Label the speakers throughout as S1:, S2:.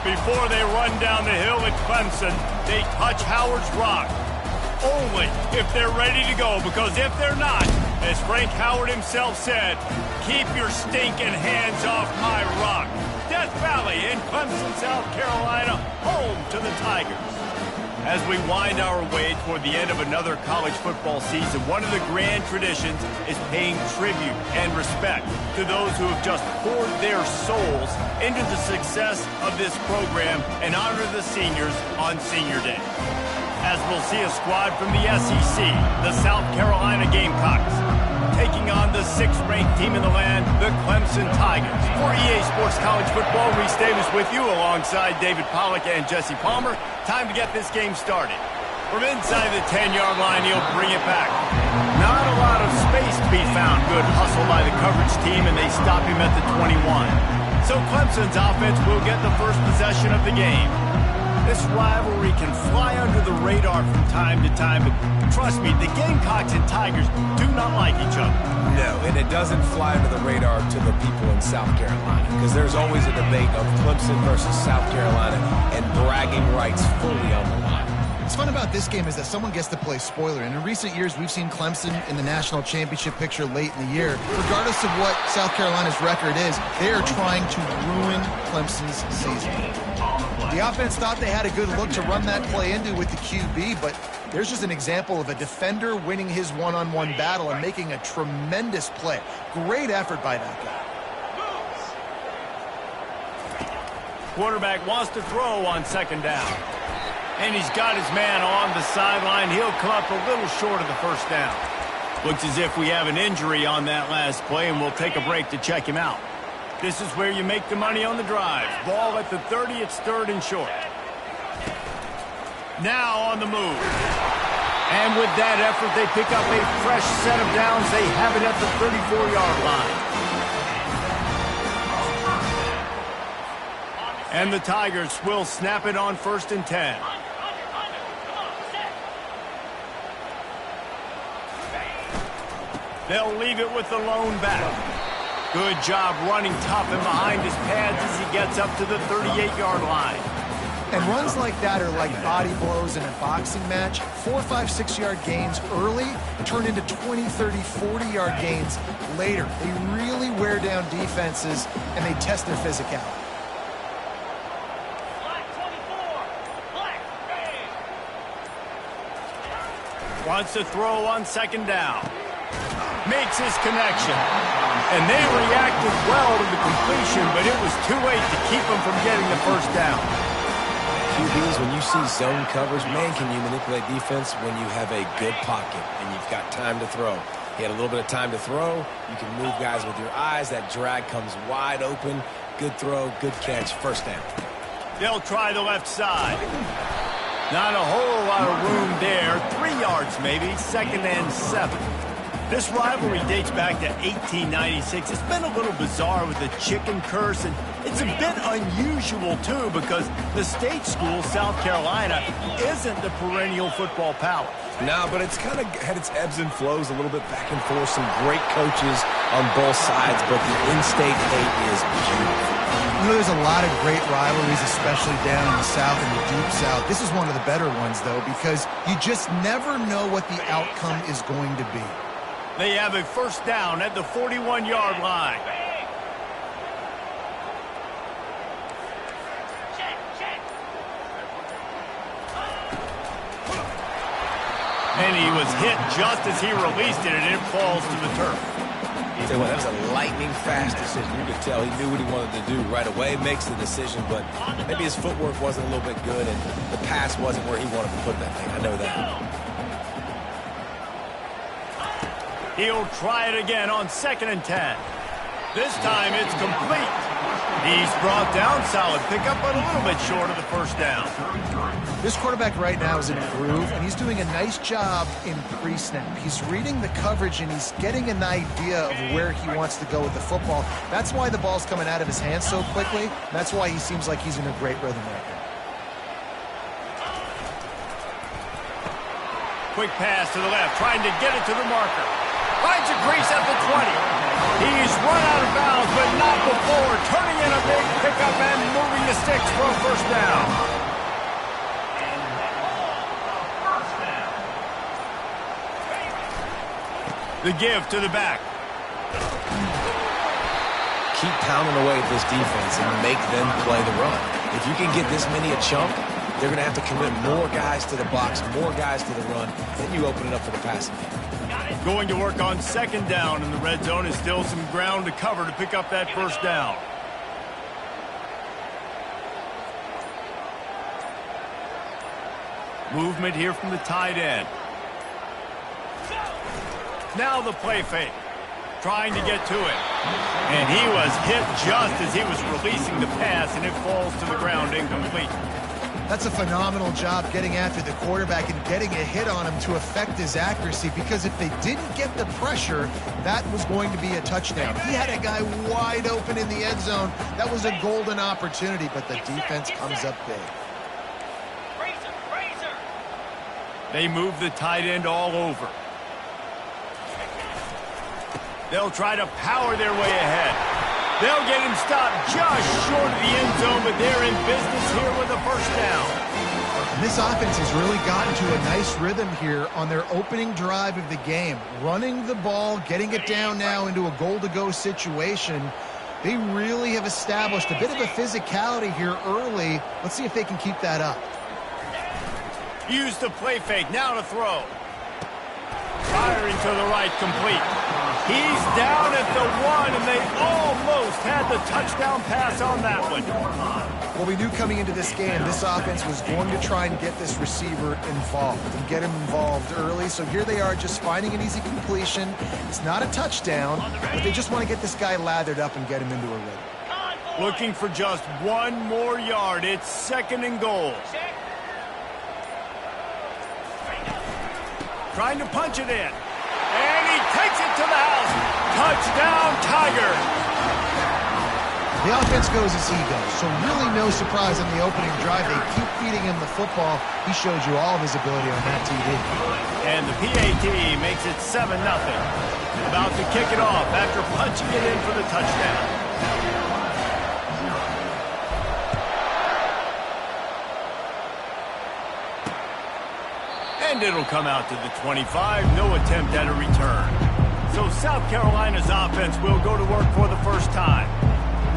S1: Before they run down the hill at Clemson, they touch Howard's rock. Only if they're ready to go, because if they're not, as Frank Howard himself said, keep your stinking hands off my rock. Death Valley in Clemson, South Carolina, home to the Tigers. As we wind our way toward the end of another college football season, one of the grand traditions is paying tribute and respect to those who have just poured their souls into the success of this program and honor the seniors on Senior Day. As we'll see a squad from the SEC, the South Carolina Gamecocks, taking on the 6th-ranked team in the land, the Clemson Tigers. For EA Sports College Football, Reese Davis with you alongside David Pollack and Jesse Palmer. Time to get this game started. From inside the 10-yard line, he'll bring it back. Not a lot of space to be found. Good hustle by the coverage team, and they stop him at the 21. So Clemson's offense will get the first possession of the game. This rivalry can fly under the radar from time to time, but trust me, the Gamecocks and Tigers do not like each other.
S2: No, and it doesn't fly under the radar to the people in South Carolina, because there's always a debate of Clemson versus South Carolina, and bragging rights fully on the line.
S3: What's fun about this game is that someone gets to play spoiler, and in recent years we've seen Clemson in the national championship picture late in the year. Regardless of what South Carolina's record is, they are trying to ruin Clemson's season. The offense thought they had a good look to run that play into with the QB, but there's just an example of a defender winning his one-on-one battle and making a tremendous play. Great effort by that guy.
S1: Quarterback wants to throw on 2nd down. And he's got his man on the sideline. He'll come up a little short of the 1st down. Looks as if we have an injury on that last play, and we'll take a break to check him out. This is where you make the money on the drive. Ball at the 30, it's 3rd and short. Now on the move. And with that effort, they pick up a fresh set of downs. They have it at the 34-yard line. And the Tigers will snap it on 1st and 10. They'll leave it with the lone back. Good job running tough and behind his pads as he gets up to the 38-yard line.
S3: And runs like that are like body blows in a boxing match. 4, 5, 6-yard gains early turn into 20, 30, 40-yard gains later. They really wear down defenses, and they test their physicality.
S1: Wants to throw on 2nd down. Makes his connection. And they reacted well to the completion, but it was too late to keep him from getting the 1st down.
S2: QBs, when you see zone coverage, man, can you manipulate defense when you have a good pocket and you've got time to throw. He had a little bit of time to throw. You can move guys with your eyes. That drag comes wide open. Good throw, good catch, 1st down.
S1: They'll try the left side. Not a whole lot of room there. 3 yards maybe, 2nd and 7. This rivalry dates back to 1896. It's been a little bizarre with the chicken curse, and it's a bit unusual, too, because the state school, South Carolina, isn't the perennial football power.
S2: No, but it's kind of had its ebbs and flows a little bit back and forth. Some great coaches on both sides, but the in-state hate is beautiful.
S3: You know, there's a lot of great rivalries, especially down in the South and the Deep South. This is one of the better ones, though, because you just never know what the outcome is going to be.
S1: They have a 1st down at the 41-yard line. And he was hit just as he released it, and it falls to the turf.
S2: Tell you what, that was a lightning-fast decision. You could tell he knew what he wanted to do right away, makes the decision, but maybe his footwork wasn't a little bit good, and the pass wasn't where he wanted to put that thing. I know that.
S1: He'll try it again on 2nd and 10. This time it's complete. He's brought down, solid pickup, but a little bit short of the 1st down.
S3: This quarterback right now is in a groove, and he's doing a nice job in pre-snap. He's reading the coverage, and he's getting an idea of where he wants to go with the football. That's why the ball's coming out of his hands so quickly. That's why he seems like he's in a great rhythm right now.
S1: Quick pass to the left, trying to get it to the marker. Finds a crease at the 20. He's run out of bounds, but not before turning in a big pickup and moving the sticks for a first down. The give to the back.
S2: Keep pounding away at this defense and make them play the run. If you can get this many a chunk, they're going to have to commit more guys to the box, more guys to the run, then you open it up for the passing game.
S1: Going to work on second down in the red zone is still some ground to cover to pick up that first down. Movement here from the tight end. Now the play fake. Trying to get to it. And he was hit just as he was releasing the pass, and it falls to the ground incomplete.
S3: That's a phenomenal job getting after the quarterback and getting a hit on him to affect his accuracy, because if they didn't get the pressure, that was going to be a touchdown. He had a guy wide open in the end zone. That was a golden opportunity, but the defense comes up big.
S1: They move the tight end all over. They'll try to power their way ahead. They'll get him stopped just short of the end zone, but they're in business here with a first down.
S3: And this offense has really gotten to a nice rhythm here on their opening drive of the game. Running the ball, getting it down now into a goal-to-go situation. They really have established a bit of a physicality here early. Let's see if they can keep that up.
S1: Use the play fake, now to throw. Firing to the right, complete. He's down at the 1, and they almost had the touchdown pass on that one.
S3: Well, we knew coming into this game, this offense was going to try and get this receiver involved and get him involved early. So here they are just finding an easy completion. It's not a touchdown, but they just want to get this guy lathered up and get him into a rhythm.
S1: Looking for just one more yard. It's second and goal. Trying to punch it in. And he takes it to the house. Touchdown, Tiger.
S3: The offense goes as he goes, so really no surprise on the opening drive. They keep feeding him the football. He showed you all of his ability on that TV.
S1: And the PAT makes it 7-0. About to kick it off after punching it in for the touchdown. And it'll come out to the 25. No attempt at a return. So South Carolina's offense will go to work for the first time.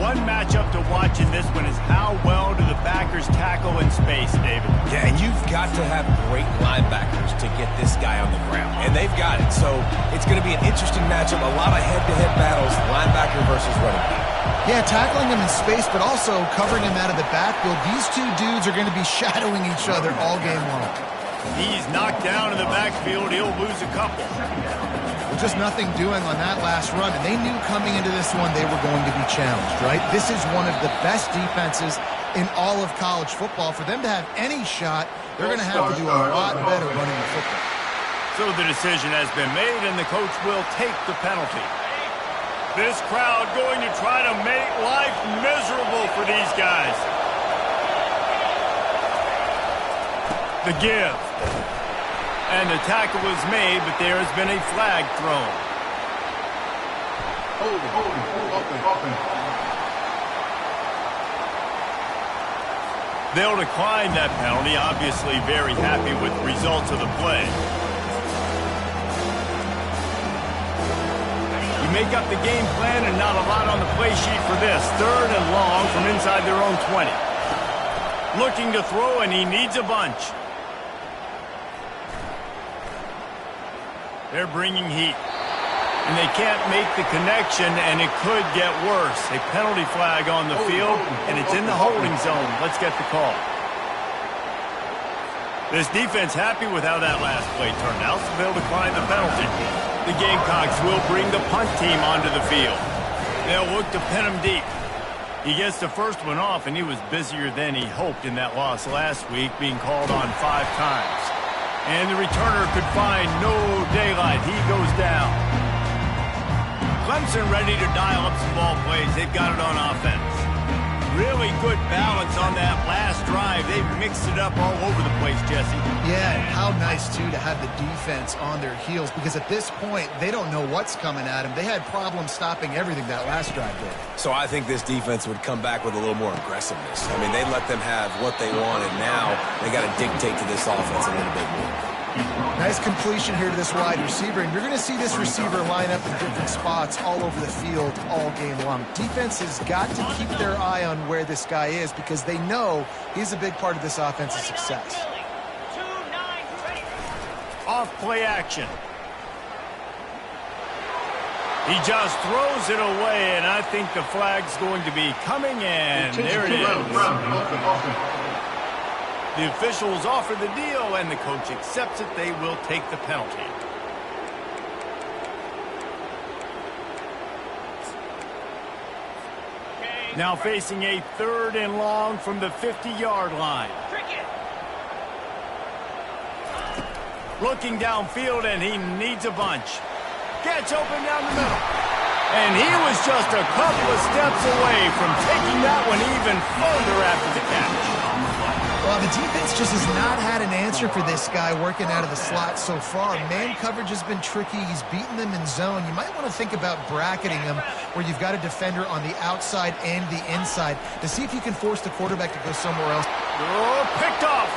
S1: One matchup to watch in this one is how well do the backers tackle in space, David?
S2: Yeah, and you've got to have great linebackers to get this guy on the ground. And they've got it. So it's going to be an interesting matchup. A lot of head-to-head battles, linebacker versus running back.
S3: Yeah, tackling him in space, but also covering him out of the backfield. These two dudes are going to be shadowing each other all game long.
S1: He's knocked down in the backfield. He'll lose a couple.
S3: Well, just nothing doing on that last run. And they knew coming into this one they were going to be challenged, right? This is one of the best defenses in all of college football. For them to have any shot, they're going to have to do a lot better running the football.
S1: So the decision has been made, and the coach will take the penalty. This crowd going to try to make life miserable for these guys. The give. And the tackle was made, but there has been a flag thrown. They'll decline that penalty, obviously very happy with the results of the play. You make up the game plan and not a lot on the play sheet for this. Third and long from inside their own 20. Looking to throw, and he needs a bunch. They're bringing heat. And they can't make the connection, and it could get worse. A penalty flag on the field, and it's in the holding zone. Let's get the call. This defense happy with how that last play turned out, so they'll decline the penalty. The Gamecocks will bring the punt team onto the field. They'll look to pin him deep. He gets the first one off, and he was busier than he hoped in that loss last week, being called on 5 times. And the returner could find no daylight. He goes down. Clemson ready to dial up some ball plays. They've got it on offense. Really good balance on that last drive. They mixed it up all over the place, Jesse.
S3: Yeah, and how nice, too, to have the defense on their heels, because at this point, they don't know what's coming at them. They had problems stopping everything that last drive did.
S2: So I think this defense would come back with a little more aggressiveness. I mean, they let them have what they wanted. Now they got to dictate to this offense a little bit more.
S3: Nice completion here to this wide receiver, and you're going to see this receiver line up in different spots all over the field all game long. Defense has got to keep their eye on where this guy is because they know he's a big part of this offense's success.
S1: Off play action. He just throws it away, and I think the flag's going to be coming, and there it is. The officials offer the deal, and the coach accepts it. They will take the penalty. Now facing a 3rd and long from the 50-yard line. Looking downfield, and he needs a bunch. Gets open down the middle. And he was just a couple of steps away from taking that one even further after the catch.
S3: Well, the defense just has not had an answer for this guy working out of the slot so far. Man coverage has been tricky. He's beaten them in zone. You might want to think about bracketing him where you've got a defender on the outside and the inside to see if you can force the quarterback to go somewhere else.
S1: Oh, picked off.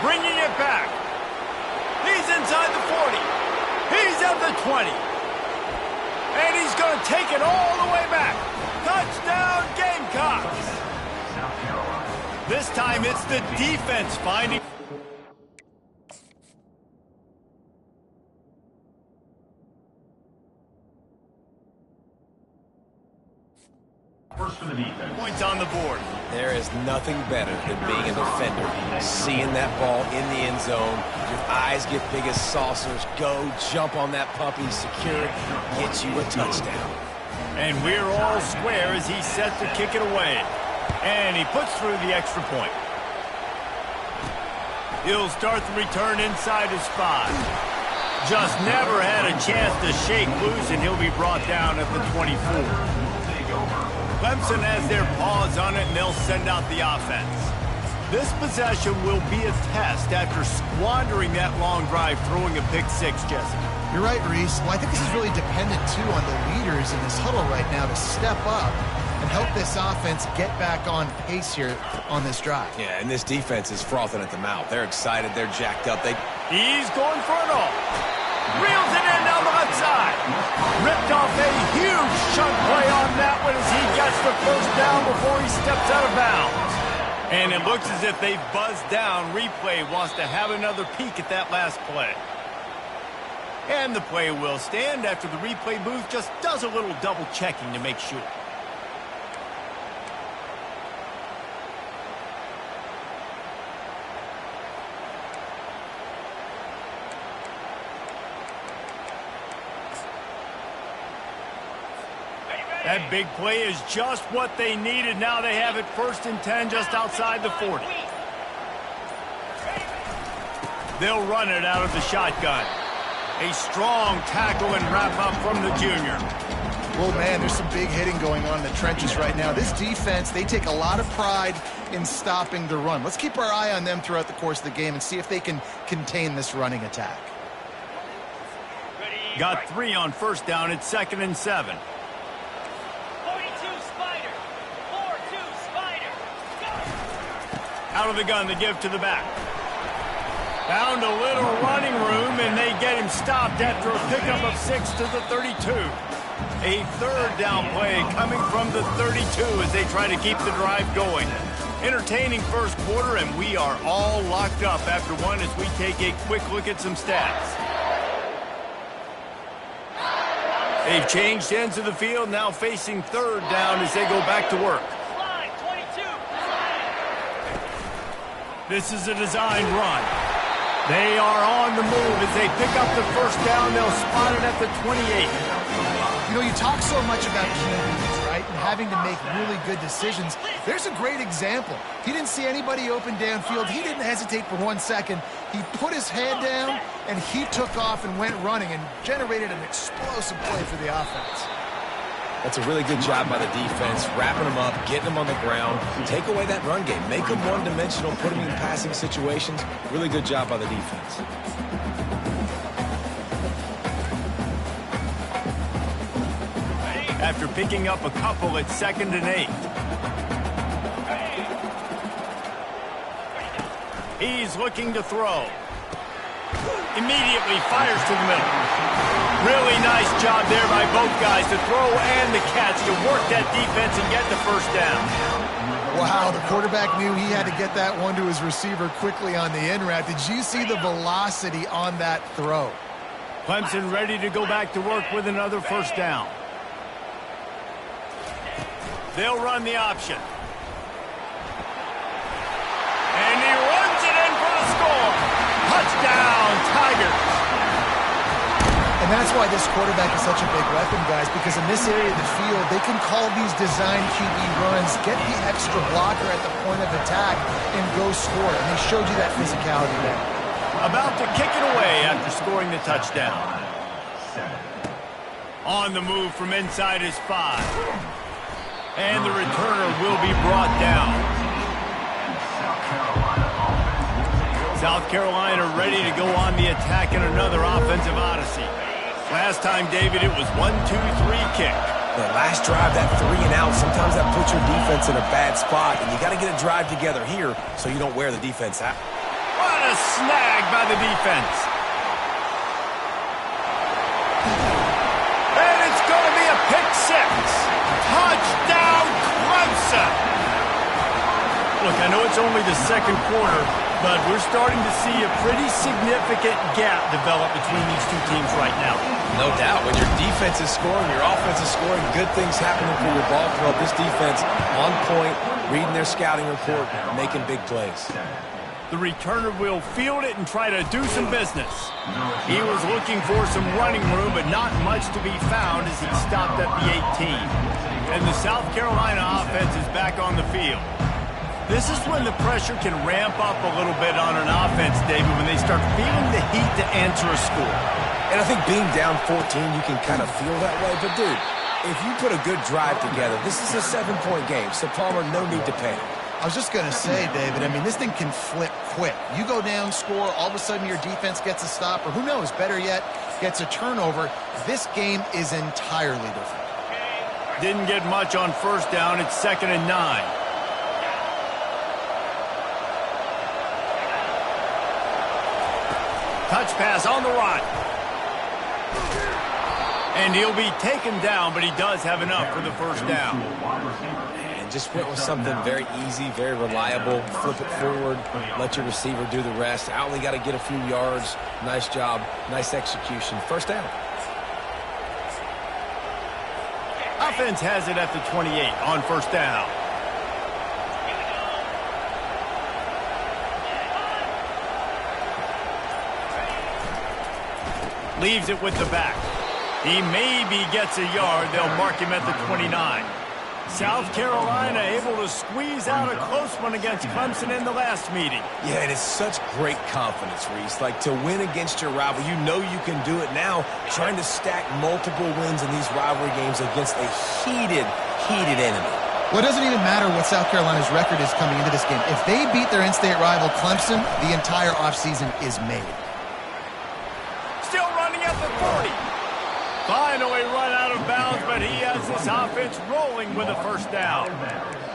S1: Bringing it back. He's inside the 40. He's at the 20. And he's going to take it all the way back. Touchdown, Gamecocks. This time it's the defense finding.
S4: First for the defense.
S1: Points on the board.
S2: There is nothing better than being a defender. Seeing that ball in the end zone, your eyes get big as saucers, go jump on that puppy, secure it, get you a touchdown.
S1: And we're all square as he's set to kick it away. And he puts through the extra point. He'll start the return inside his 5. Just never had a chance to shake loose, and he'll be brought down at the 24. Clemson has their paws on it, and they'll send out the offense. This possession will be a test after squandering that long drive, throwing a pick 6, Jesse.
S3: You're right, Reese. Well, I think this is really dependent, too, on the leaders in this huddle right now to step up and help this offense get back on pace here on this drive.
S2: Yeah, and this defense is frothing at the mouth. They're excited. They're jacked up.
S1: He's going for it all. Reels it in down the left side. Ripped off a huge chunk play on that one as he gets the first down before he steps out of bounds. And it looks as if they buzzed down. Replay wants to have another peek at that last play. And the play will stand after the replay booth just does a little double checking to make sure. That big play is just what they needed. Now they have it 1st and 10 just outside the 40. They'll run it out of the shotgun. A strong tackle and wrap up from the junior.
S3: Well, man, there's some big hitting going on in the trenches right now. This defense, they take a lot of pride in stopping the run. Let's keep our eye on them throughout the course of the game and see if they can contain this running attack.
S1: Got 3 on 1st down. It's 2nd and 7. Out of the gun, the give to the back. Found a little running room, and they get him stopped after a pickup of 6 to the 32. A 3rd down play coming from the 32 as they try to keep the drive going. Entertaining first quarter, and we are all locked up after one as we take a quick look at some stats. They've changed ends of the field, now facing 3rd down as they go back to work. This is a designed run. They are on the move as they pick up the 1st down. They'll spot it at the 28.
S3: You know, you talk so much about QBs, right, and having to make really good decisions. There's a great example. He didn't see anybody open downfield. He didn't hesitate for 1 second. He put his head down, and he took off and went running and generated an explosive play for the offense.
S2: That's a really good job by the defense, wrapping them up, getting them on the ground, take away that run game, make them one-dimensional, put them in passing situations. Really good job by the defense.
S1: After picking up a couple at 2nd and 8. He's looking to throw. Immediately fires to the middle. Really nice job there by both guys to throw and the catch to work that defense and get the first down.
S3: Wow, the quarterback knew he had to get that one to his receiver quickly on the in route. Did you see the velocity on that throw?
S1: Clemson ready to go back to work with another first down. They'll run the option. And he runs it in for the score. Touchdown, Tigers.
S3: And that's why this quarterback is such a big weapon, guys, because in this area of the field, they can call these design QB runs, get the extra blocker at the point of attack, and go score. And they showed you that physicality there.
S1: About to kick it away after scoring the touchdown. On the move from inside his 5. And the returner will be brought down. South Carolina ready to go on the attack in another offensive odyssey. Last time, David, it was 1-2-3 kick.
S2: The last drive, that 3 and out, sometimes that puts your defense in a bad spot, and you got to get a drive together here so you don't wear the defense out.
S1: What a snag by the defense. And it's going to be a pick 6. Touchdown, Clemson. Look, I know it's only the second quarter, but we're starting to see a pretty significant gap develop between these two teams right now.
S2: No doubt. When your defense is scoring, your offense is scoring, good things happening for your ball club. This defense on point, reading their scouting report, making big plays.
S1: The returner will field it and try to do some business. He was looking for some running room, but not much to be found as he stopped at the 18. And the South Carolina offense is back on the field. This is when the pressure can ramp up a little bit on an offense, David, when they start feeling the heat to answer a score.
S2: And I think being down 14, you can kind of feel that way. But, dude, if you put a good drive together, this is a 7-point game. So, Palmer, no need to panic.
S3: I was just going to say, David, I mean, this thing can flip quick. You go down, score, all of a sudden your defense gets a stop, or who knows, better yet, gets a turnover. This game is entirely different.
S1: Didn't get much on first down. It's 2nd and 9. Touch pass on the right. And he'll be taken down, but he does have enough for the first down.
S2: And just went with something very easy, very reliable. Flip it forward, let your receiver do the rest. I only got to get a few yards. Nice job, nice execution. First down.
S1: Offense has it at the 28 on first down. Leaves it with the back. He maybe gets a yard. They'll mark him at the 29. South Carolina able to squeeze out a close one against Clemson in the last meeting.
S2: Yeah, it is such great confidence, Reese. Like, to win against your rival, you know you can do it now. Trying to stack multiple wins in these rivalry games against a heated enemy.
S3: Well, it doesn't even matter what South Carolina's record is coming into this game. If they beat their in-state rival Clemson, the entire offseason is made.
S1: Still running at the 40. Finally run out of bounds, but he has this offense rolling with a first down.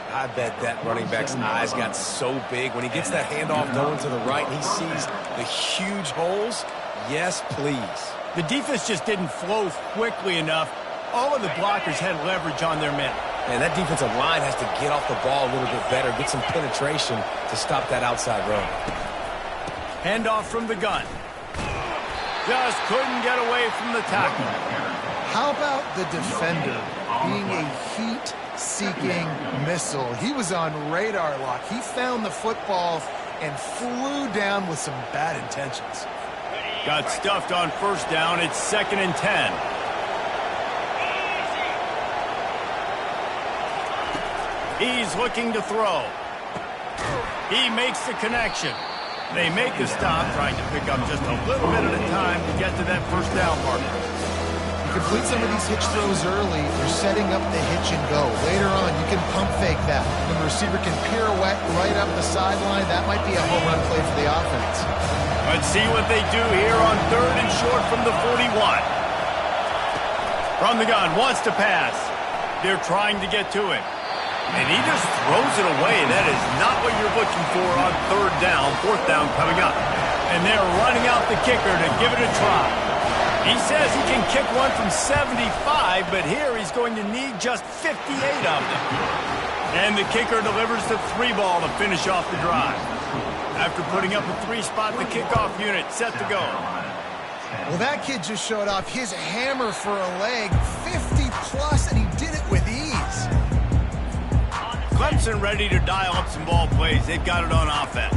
S2: I bet that running back's eyes got so big when he gets that handoff going to the right and he sees the huge holes. Yes, please.
S1: The defense just didn't flow quickly enough. All of the blockers had leverage on their men.
S2: And that defensive line has to get off the ball a little bit better, get some penetration to stop that outside run.
S1: Handoff from the gun. Just couldn't get away from the tackle.
S3: How about the defender being a heat-seeking missile? He was on radar lock. He found the football and flew down with some bad intentions.
S1: Got stuffed on first down. It's 2nd and 10. He's looking to throw. He makes the connection. They make the stop, trying to pick up just a little bit at a time to get to that first down marker.
S3: Complete some of these hitch throws early. You're setting up the hitch and go. Later on, you can pump fake that. When the receiver can pirouette right up the sideline, that might be a home run play for the offense.
S1: Let's see what they do here on 3rd and short from the 41. From the gun, wants to pass. They're trying to get to him. And he just throws it away. That is not what you're looking for on 3rd down, 4th down coming up. And they're running out the kicker to give it a try. He says he can kick one from 75, but here he's going to need just 58 of them. And the kicker delivers the 3 ball to finish off the drive. After putting up a 3-spot, the kickoff unit set to go.
S3: Well, that kid just showed off his hammer for a leg, 50-plus, and he did it with ease.
S1: Clemson ready to dial up some ball plays. They've got it on offense.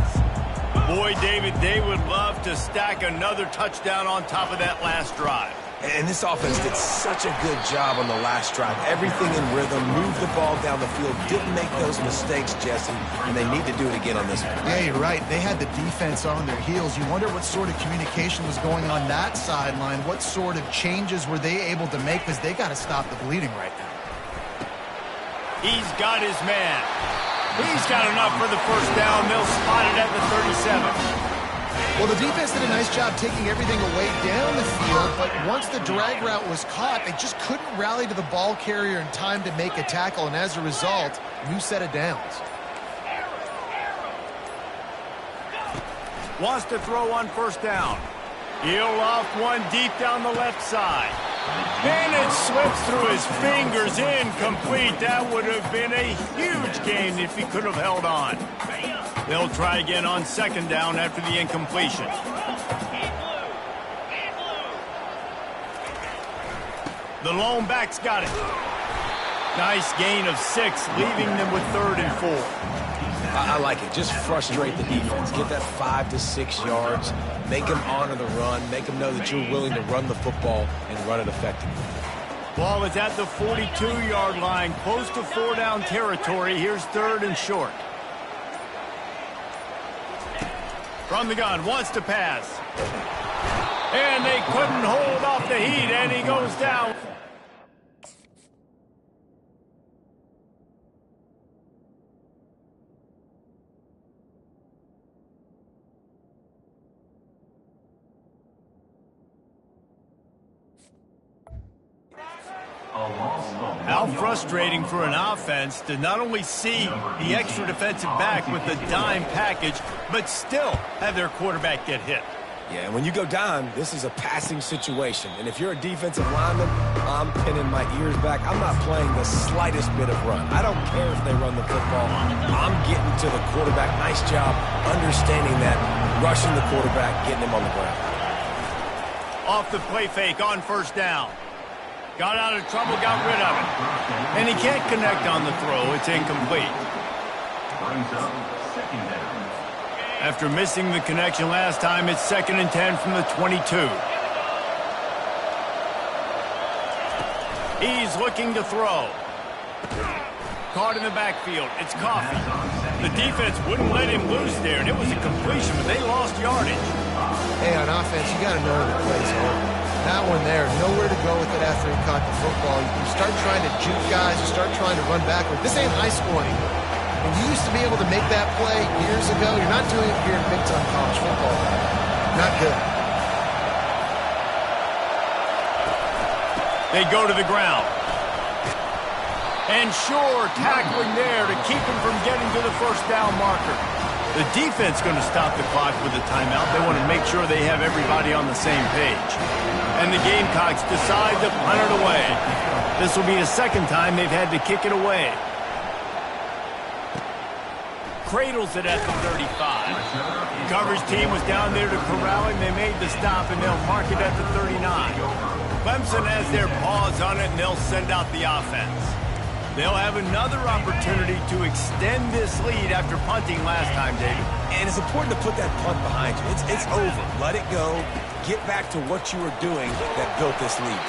S1: Boy, David, they would love to stack another touchdown on top of that last drive.
S2: And this offense did such a good job on the last drive. Everything in rhythm, moved the ball down the field, didn't make those mistakes, Jesse, and they need to do it again on this one.
S3: Yeah, you're right. They had the defense on their heels. You wonder what sort of communication was going on that sideline. What sort of changes were they able to make, because they got to stop the bleeding right now.
S1: He's got his man. He's got enough for the 1st down. They'll spot it at the 37.
S3: Well, the defense did a nice job taking everything away down the field, but once the drag route was caught, they just couldn't rally to the ball carrier in time to make a tackle, and as a result, new set of downs.
S1: Wants to throw on 1st down. He'll loft one deep down the left side. And it slips through his fingers, incomplete. That would have been a huge gain if he could have held on. They'll try again on 2nd down after the incompletion. The lone back's got it. Nice gain of 6, leaving them with 3rd and 4.
S2: I like it. Just frustrate the defense. Get that 5 to 6 yards. Make them honor the run. Make them know that you're willing to run the football and run it effectively.
S1: Ball is at the 42-yard line, close to 4-down territory. Here's 3rd and short. From the gun, wants to pass. And they couldn't hold off the heat, and he goes down. How frustrating for an offense to not only see the extra defensive back with the dime package, but still have their quarterback get hit.
S2: Yeah, and when you go down, this is a passing situation. And if you're a defensive lineman, I'm pinning my ears back. I'm not playing the slightest bit of run. I don't care if they run the football. I'm getting to the quarterback. Nice job understanding that, rushing the quarterback, getting him on the ground.
S1: Off the play fake on 1st down. Got out of trouble, got rid of it. And he can't connect on the throw. It's incomplete.
S4: Brings up 2nd down.
S1: After missing the connection last time, it's 2nd and 10 from the 22. He's looking to throw. Caught in the backfield. It's Coffee. The defense wouldn't let him loose there, and it was a completion, but they lost yardage.
S3: Hey, on offense, you got to know the play's over. That one there, nowhere to go with it after he caught the football. You start trying to juke guys, you start trying to run backward. This ain't high school anymore. When you used to be able to make that play years ago, you're not doing it here in big-time college football. Not good.
S1: They go to the ground. And sure, tackling there to keep him from getting to the 1st down marker. The defense going to stop the clock with a timeout. They want to make sure they have everybody on the same page. And the Gamecocks decide to punt it away. This will be the 2nd time they've had to kick it away. Cradles it at the 35. The coverage team was down there to corral him. They made the stop, and they'll mark it at the 39. Clemson has their paws on it, and they'll send out the offense. They'll have another opportunity to extend this lead after punting last time, David.
S2: And it's important to put that punt behind you. It's over. Let it go. Get back to what you were doing that built this lead.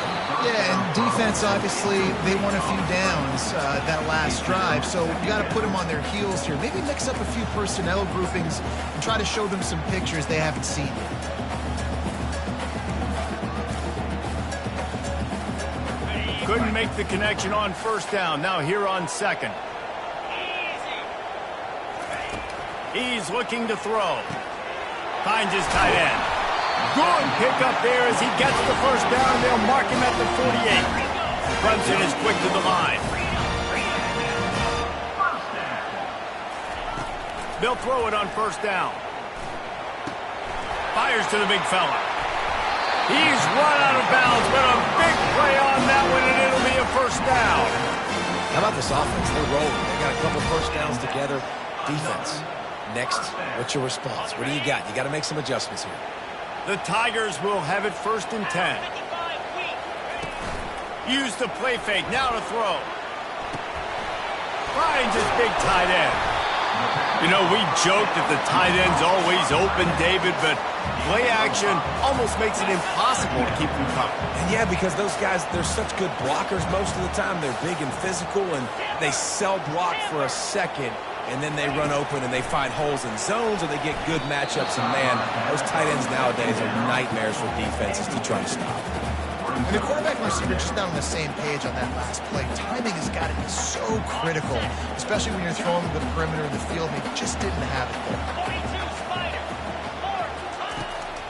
S3: Yeah, and defense, obviously, they won a few downs that last drive, so you got to put them on their heels here. Maybe mix up a few personnel groupings and try to show them some pictures they haven't seen yet.
S1: Couldn't make the connection on first down. Now here on second. He's looking to throw. Finds his tight end. Good pickup there as he gets the first down. They'll mark him at the 48. Clemson is quick to the line. They'll throw it on first down. Fires to the big fella. He's run out of bounds, but a big play on that one, and it'll be a first down.
S2: How about this offense? They're rolling. They got a couple first downs together. Defense. Next, what's your response? What do you got? You got to make some adjustments here.
S1: The Tigers will have it first and 10. Use the play fake. Now to throw. Finds his big tight end. You know, we joke that the tight end's always open, David, but play action almost makes it impossible to keep them covered.
S2: And yeah, because those guys, they're such good blockers most of the time. They're big and physical, and they sell block for a second, and then they run open and they find holes in zones, or they get good matchups. And, man, those tight ends nowadays are nightmares for defenses to try to stop.
S3: And the quarterback and receiver just not on the same page on that last play. Timing has got to be so critical, especially when you're throwing to the perimeter of the field. They just didn't have it there.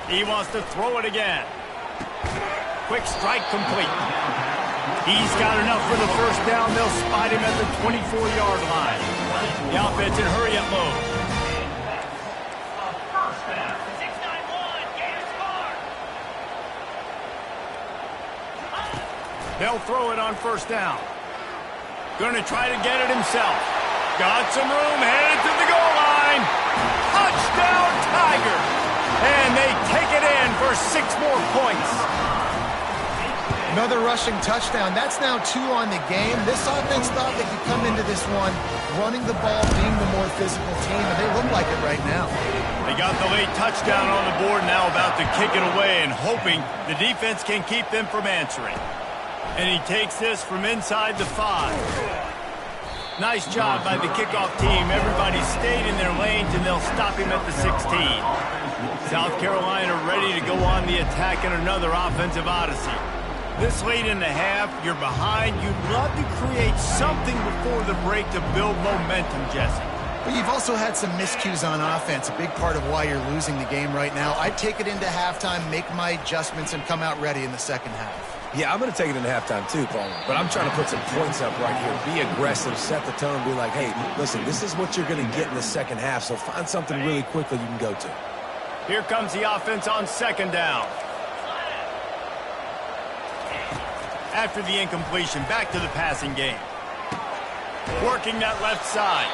S1: He wants to throw it again. Quick strike complete. He's got enough for the first down. They'll spot him at the 24-yard line. The offense in hurry-up mode. They'll throw it on first down. Going to try to get it himself. Got some room, headed to the goal line. Touchdown, Tigers! And they take it in for 6 more points.
S3: Another rushing touchdown. That's now 2 on the game. This offense thought they could come into this one running the ball, being the more physical team, and they look like it right now.
S1: They got the late touchdown on the board, now about to kick it away and hoping the defense can keep them from answering. And he takes this from inside the 5. Nice job by the kickoff team. Everybody stayed in their lanes, and they'll stop him at the 16. South Carolina ready to go on the attack in another offensive odyssey. This late in the half, you're behind. You'd love to create something before the break to build momentum, Jesse.
S3: But you've also had some miscues on offense, a big part of why you're losing the game right now. I'd take it into halftime, make my adjustments, and come out ready in the second half.
S2: Yeah, I'm going to take it into halftime too, Paul. But I'm trying to put some points up right here. Be aggressive, set the tone, be like, hey, listen, this is what you're going to get in the second half, so find something really quickly you can go to.
S1: Here comes the offense on second down. After the incompletion, back to the passing game. Working that left side.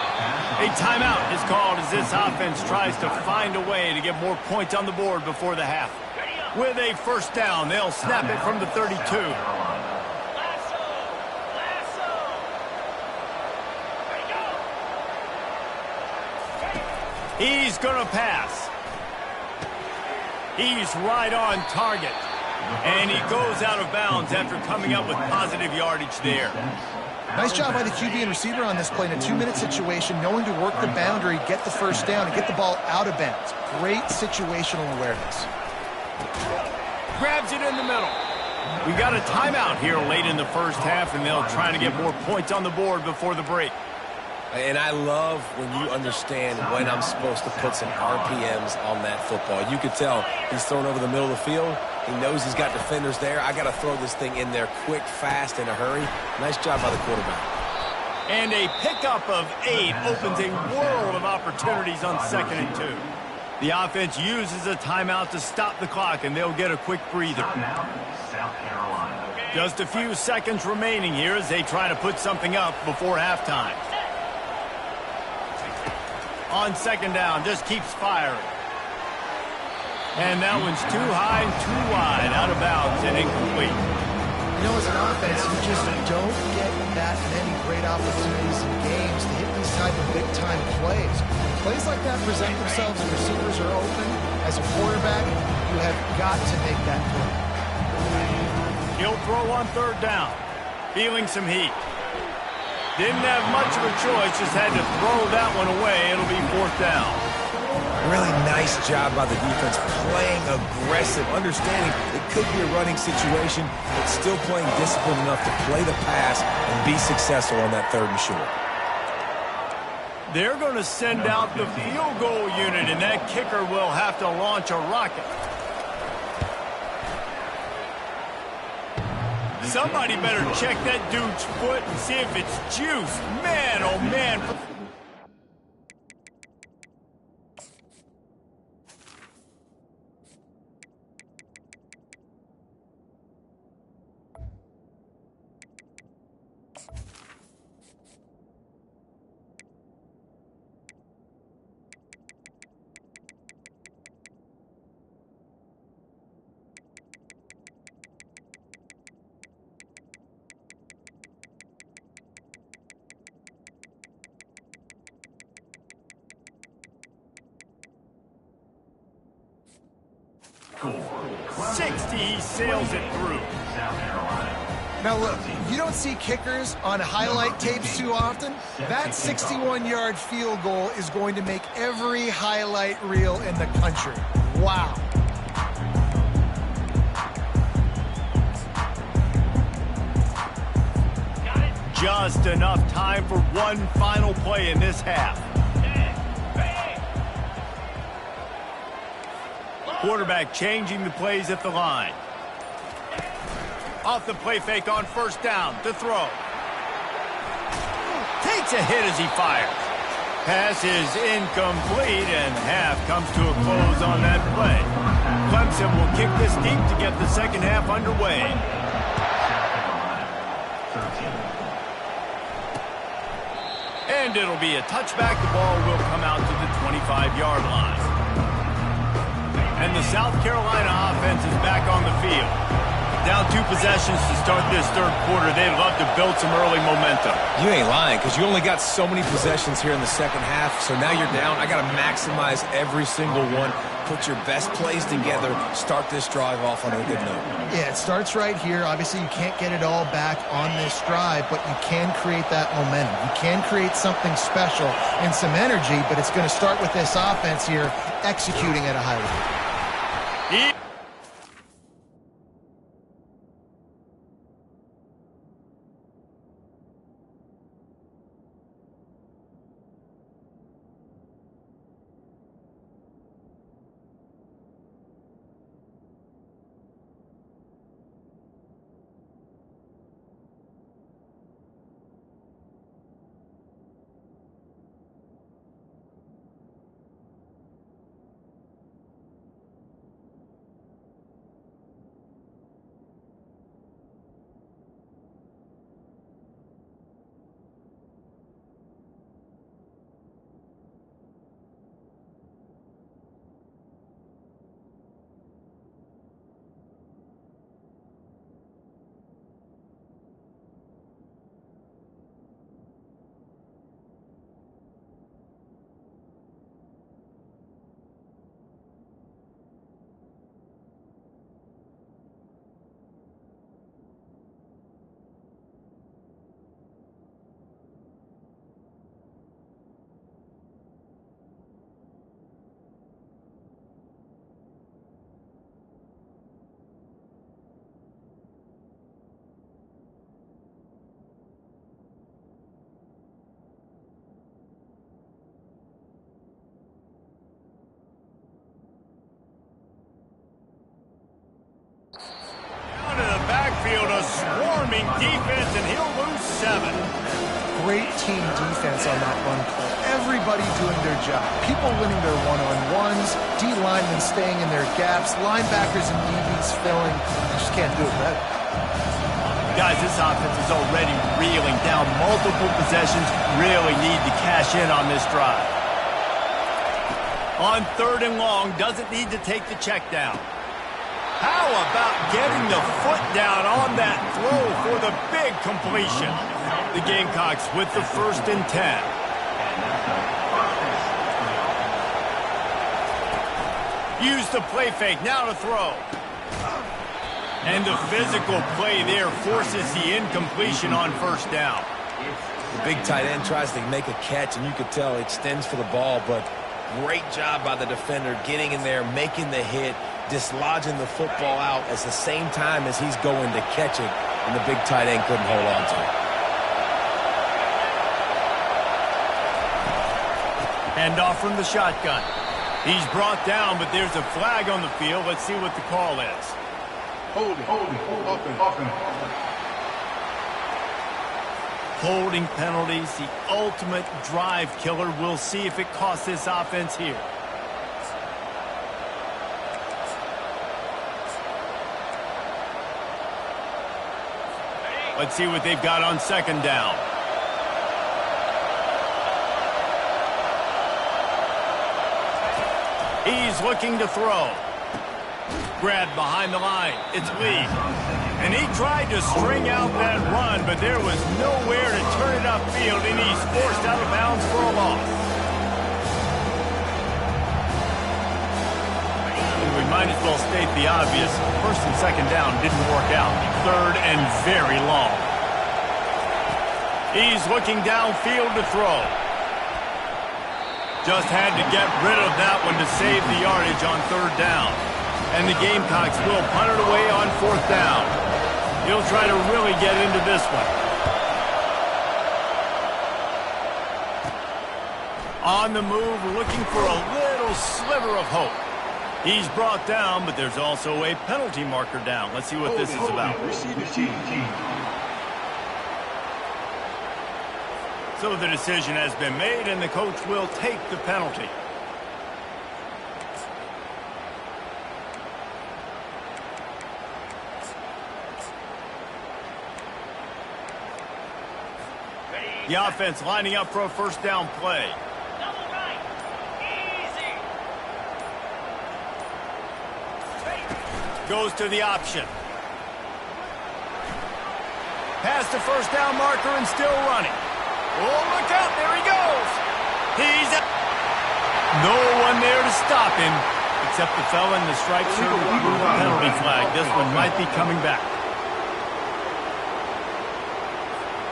S1: A timeout is called as this offense tries to find a way to get more points on the board before the half. With a first down, they'll snap it from the 32. He's going to pass. He's right on target. And he goes out of bounds after coming up with positive yardage there.
S3: Nice job by the QB and receiver on this play in a 2-minute situation, knowing to work the boundary, get the first down, and get the ball out of bounds. Great situational awareness.
S1: Grabs it in the middle. We got a timeout here late in the first half, and they'll try to get more points on the board before the break.
S2: And I love when you understand when I'm supposed to put some RPMs on that football. You could tell he's thrown over the middle of the field. He knows he's got defenders there. I got to throw this thing in there quick, fast, in a hurry. Nice job by the quarterback.
S1: And a pickup of 8 opens a world of opportunities on 2nd and 2. The offense uses a timeout to stop the clock, and they'll get a quick breather.
S4: South Carolina.
S1: Just a few seconds remaining here as they try to put something up before halftime. On second down, just keeps firing. And that one's too high and too wide, out of bounds and incomplete.
S3: You know, as an offense, you just don't get that many great opportunities in games to hit these type of big-time plays. Plays like that present themselves and receivers are open. As a quarterback, you have got to make that play.
S1: He'll throw on third down. Feeling some heat. Didn't have much of a choice, just had to throw that one away. It'll be fourth down.
S2: Really nice job by the defense, playing aggressive, understanding it could be a running situation, but still playing disciplined enough to play the pass and be successful on that 3rd and short.
S1: They're going to send out the field goal unit, and that kicker will have to launch a rocket. Somebody better check that dude's foot and see if it's juice. Man, oh man.
S4: Score.
S1: 60, he sails it through.
S4: South Carolina.
S3: Now look, you don't see kickers on highlight tapes too often. That 61-yard field goal is going to make every highlight reel in the country. Wow.
S1: Just enough time for one final play in this half. Quarterback changing the plays at the line. Off the play fake on 1st down to throw. Takes a hit as he fires. Pass is incomplete, and half comes to a close on that play. Clemson will kick this deep to get the 2nd half underway. And it'll be a touchback. The ball will come out to the 25-yard line. And the South Carolina offense is back on the field. Down 2 possessions to start this 3rd quarter. They'd love to build some early momentum.
S2: You ain't lying, because you only got so many possessions here in the 2nd half, so now you're down. I got to maximize every single one, put your best plays together, start this drive off on a good note.
S3: Yeah, it starts right here. Obviously, you can't get it all back on this drive, but you can create that momentum. You can create something special and some energy, but it's going to start with this offense here executing at a high level.
S1: A swarming defense, and he'll lose 7.
S3: Great team defense on that run play. Everybody doing their job. People winning their one-on-ones, D-linemen staying in their gaps, linebackers and DBs filling. You just can't do it better.
S1: Guys, this offense is already reeling down multiple possessions. Really need to cash in on this drive. On 3rd and long, doesn't need to take the check down. How about getting the foot down on that throw for the big completion? The Gamecocks with the 1st and 10. Use the play fake, now to throw. And the physical play there forces the incompletion on 1st down.
S2: The big tight end tries to make a catch, and you could tell he extends for the ball, but Great job by the defender getting in there, making the hit, dislodging the football out at the same time as he's going to catch it, and the big tight end couldn't hold on to it.
S1: Handoff from the shotgun. He's brought down, but there's a flag on the field. Let's see what the call is. Holding penalties, the ultimate drive killer. We'll see if it costs this offense here. Let's see what they've got on second down. He's looking to throw. Grabbed behind the line. It's Lee. And he tried to string out that run, but there was nowhere to turn it upfield, and he's forced out of bounds for a loss. We might as well state the obvious. First and second down didn't work out. Third and very long. He's looking downfield to throw. Just had to get rid of that one to save the yardage on third down. And the Gamecocks will punt it away on fourth down. He'll try to really get into this one. On the move, looking for a little sliver of hope. He's brought down, but there's also a penalty marker down. Let's see what this is about. So the decision has been made, and the coach will take the penalty. The offense lining up for a first down play.
S5: Double right. Easy.
S1: Goes to the option. Past the first down marker and still running. Oh, look out. There he goes. He's out. No one there to stop him, except the fella in the striped shirt with the penalty flag. This one might be coming back.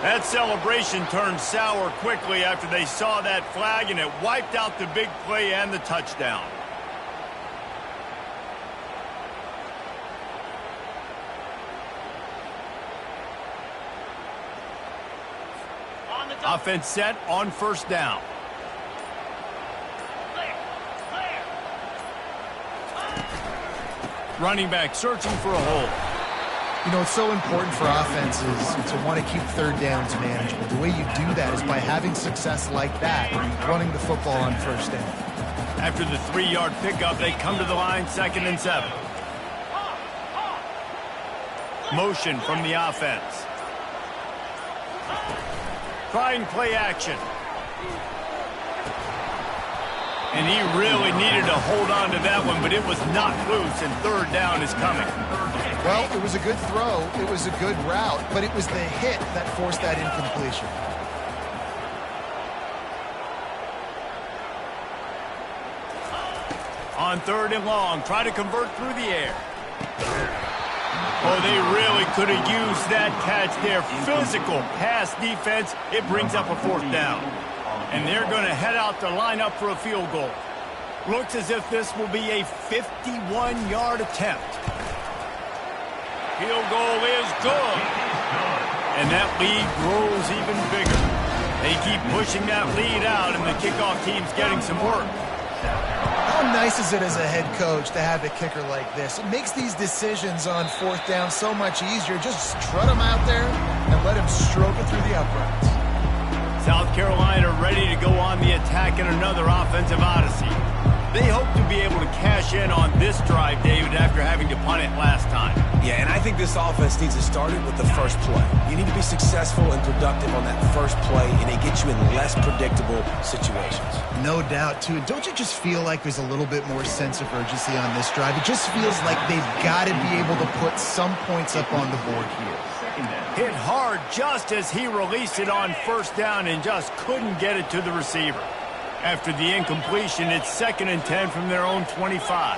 S1: That celebration turned sour quickly after they saw that flag, and it wiped out the big play and the touchdown. Offense set on first down. Running back searching for a hole.
S3: You know, it's so important for offenses to want to keep third downs manageable. The way you do that is by having success like that, running the football on first down.
S1: After the 3-yard pickup, they come to the line, 2nd and 7. Motion from the offense. Trying play action. And he really needed to hold on to that one, but it was knocked loose, and third down is coming.
S3: Well, it was a good throw. It was a good route, but it was the hit that forced that incompletion.
S1: On third and long, try to convert through the air. Oh, they really could have used that catch there. Physical pass defense. It brings up a fourth down. And they're going to head out to line up for a field goal. Looks as if this will be a 51-yard attempt. Field goal is good. And that lead grows even bigger. They keep pushing that lead out, and the kickoff team's getting some work.
S3: How nice is it as a head coach to have a kicker like this? It makes these decisions on fourth down so much easier. Just strut him out there and let him stroke it through the uprights.
S1: South Carolina ready to go on the attack in another offensive odyssey. They hope to be able to cash in on this drive, David, after having to punt it last time.
S2: Yeah, and I think this offense needs to start it with the first play. You need to be successful and productive on that first play, and it gets you in less predictable situations.
S3: No doubt, too. Don't you just feel like there's a little bit more sense of urgency on this drive? It just feels like they've got to be able to put some points up on the board here.
S1: Hit hard just as he released it on first down and just couldn't get it to the receiver. After the incompletion, it's 2nd and 10 from their own 25.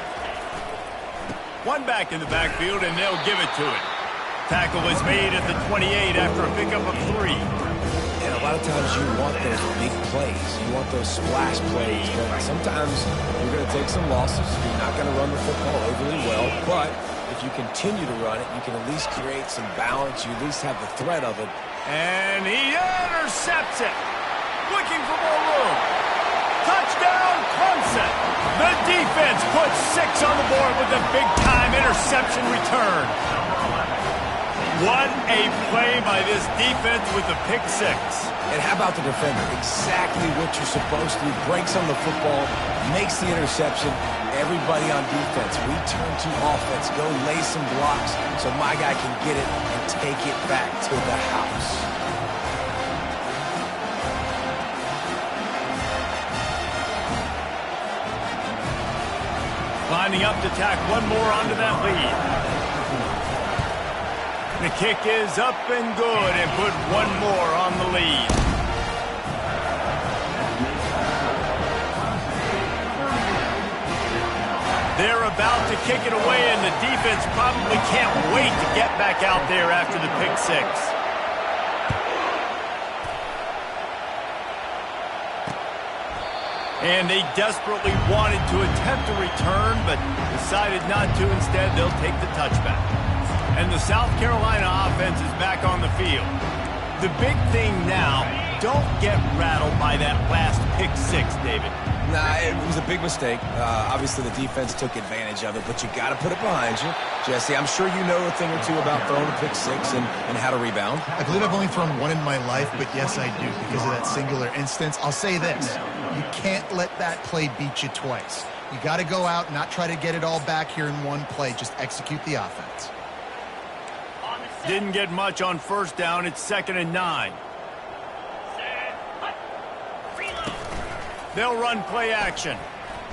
S1: One back in the backfield, and they'll give it to him. Tackle is made at the 28 after a pickup of 3.
S2: And a lot of times you want those big plays. You want those splash plays. But sometimes you're going to take some losses. You're not going to run the football overly well. But if you continue to run it, you can at least create some balance. You at least have the threat of it.
S1: And he intercepts it. Looking for more room. Touchdown, Clemson. The defense puts 6 on the board with a big-time interception return. What a play by this defense with the pick 6.
S2: And how about the defender? Exactly what you're supposed to do. Breaks on the football, makes the interception. Everybody on defense, we turn to offense. Go lay some blocks so my guy can get it and take it back to the house.
S1: Lining up to tack one more onto that lead. The kick is up and good and put one more on the lead. They're about to kick it away, and the defense probably can't wait to get back out there after the pick 6. And they desperately wanted to attempt a return, but decided not to. Instead, they'll take the touchback. And the South Carolina offense is back on the field. The big thing now, don't get rattled by that last pick 6, David.
S2: Nah, it was a big mistake. Obviously, the defense took advantage of it, but you got to put it behind you. Jesse, I'm sure you know a thing or two about throwing a pick 6 and how to rebound.
S3: I believe I've only thrown one in my life, but yes, I do because of that singular instance. I'll say this. You can't let that play beat you twice. You got to go out and not try to get it all back here in one play. Just execute the offense.
S1: Didn't get much on first down. It's 2nd and 9. They'll run play action.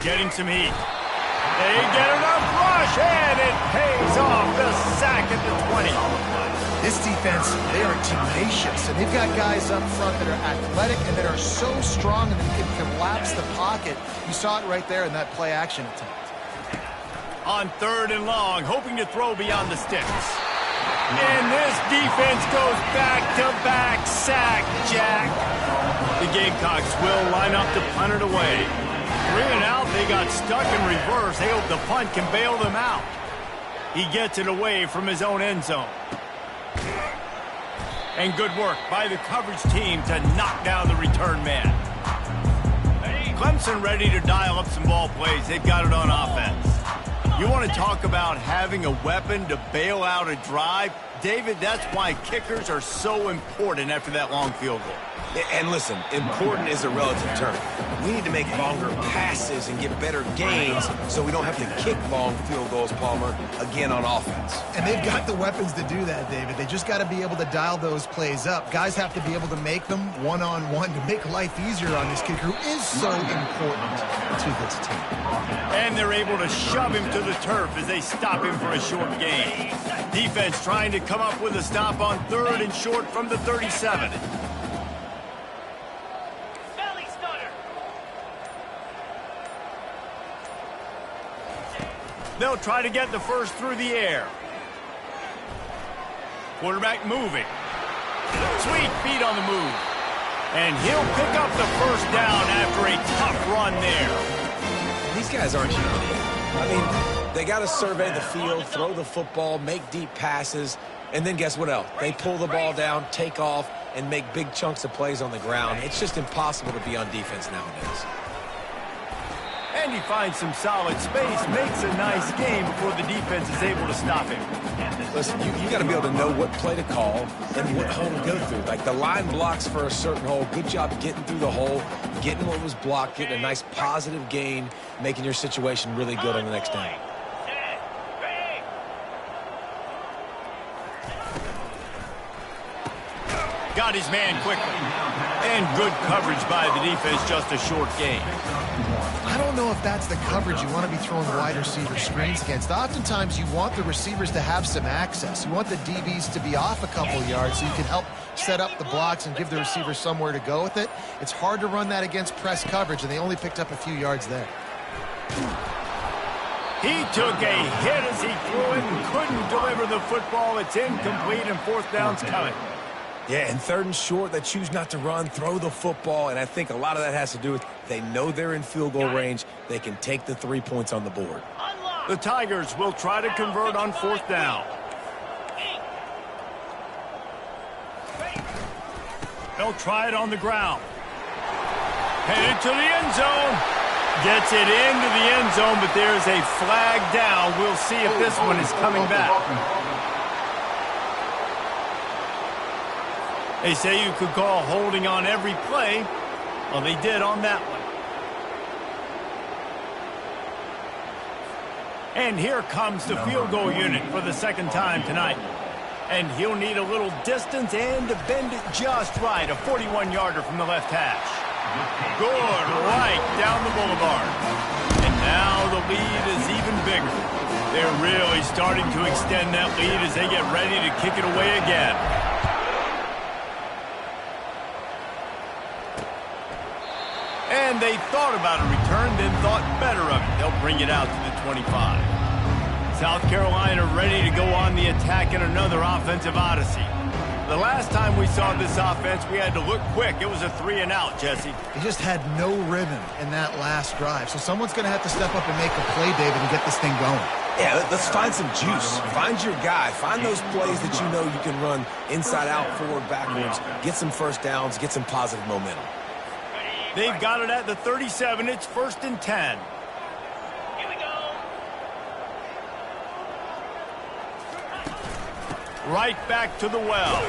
S1: Getting some heat. They get enough rush, and it pays off. The sack at the 20.
S3: This defense, they are tenacious, and they've got guys up front that are athletic and that are so strong and they can collapse the pocket. You saw it right there in that play action attempt.
S1: On 3rd and long, hoping to throw beyond the sticks. And this defense goes back-to-back sack, Jack. The Gamecocks will line up to punt it away. 3 and out, they got stuck in reverse. They hope the punt can bail them out. He gets it away from his own end zone. And good work by the coverage team to knock down the return man. Clemson ready to dial up some ball plays. They've got it on offense. You want to talk about having a weapon to bail out a drive? David, that's why kickers are so important after that long field goal.
S2: And listen, important is a relative term. We need to make longer passes and get better gains so we don't have to kick long field goals, Palmer, again on offense.
S3: And they've got the weapons to do that, David. They just got to be able to dial those plays up. Guys have to be able to make them one-on-one to make life easier on this kicker who is so important to this team.
S1: And they're able to shove him to the turf as they stop him for a short gain. Defense trying to come up with a stop on 3rd and short from the 37. They'll try to get the first through the air. Quarterback moving. Sweet feet on the move. And he'll pick up the first down after a tough run there.
S2: These guys aren't human. I mean, they got to survey the field, throw the football, make deep passes, and then guess what else? They pull the ball down, take off, and make big chunks of plays on the ground. It's just impossible to be on defense nowadays.
S1: And he finds some solid space, makes a nice game before the defense is able to stop him.
S2: Listen, you got to be able to know what play to call and what hole to go through. Like the line blocks for a certain hole. Good job getting through the hole, getting what was blocked, getting a nice positive gain, making your situation really good on the next down.
S1: Got his man quickly. And good coverage by the defense, just a short gain.
S3: I don't know if that's the coverage you want to be throwing wide receiver screens against. Oftentimes, you want the receivers to have some access. You want the DBs to be off a couple yards so you can help set up the blocks and give the receivers somewhere to go with it. It's hard to run that against press coverage, and they only picked up a few yards there.
S1: He took a hit as he threw it and couldn't deliver the football. It's incomplete, and fourth down's coming.
S2: Yeah, and 3rd and short, they choose not to run, throw the football, and I think a lot of that has to do with they know they're in field goal range. They can take the 3 points on the board.
S1: The Tigers will try to convert on 4th down. They'll try it on the ground. Headed to the end zone. Gets it into the end zone, but there's a flag down. We'll see if this one is coming back. They say you could call holding on every play. Well, they did on that one. And here comes the field goal unit for the 2nd time tonight. And he'll need a little distance and to bend it just right. A 41-yarder from the left hash. Good, right down the boulevard. And now the lead is even bigger. They're really starting to extend that lead as they get ready to kick it away again. And they thought about a return, then thought better of it. They'll bring it out to the 25. South Carolina ready to go on the attack in another offensive odyssey. The last time we saw this offense, we had to look quick. It was a 3-and-out, Jesse.
S3: He just had no rhythm in that last drive. So someone's going to have to step up and make a play, David, and get this thing going.
S2: Yeah, let's find some juice. Find your guy. Find those plays that you know you can run inside out, forward, backwards. Get some first downs. Get some positive momentum.
S1: They've got it at the 37. It's 1st and 10.
S5: Here we go.
S1: Right back to the well.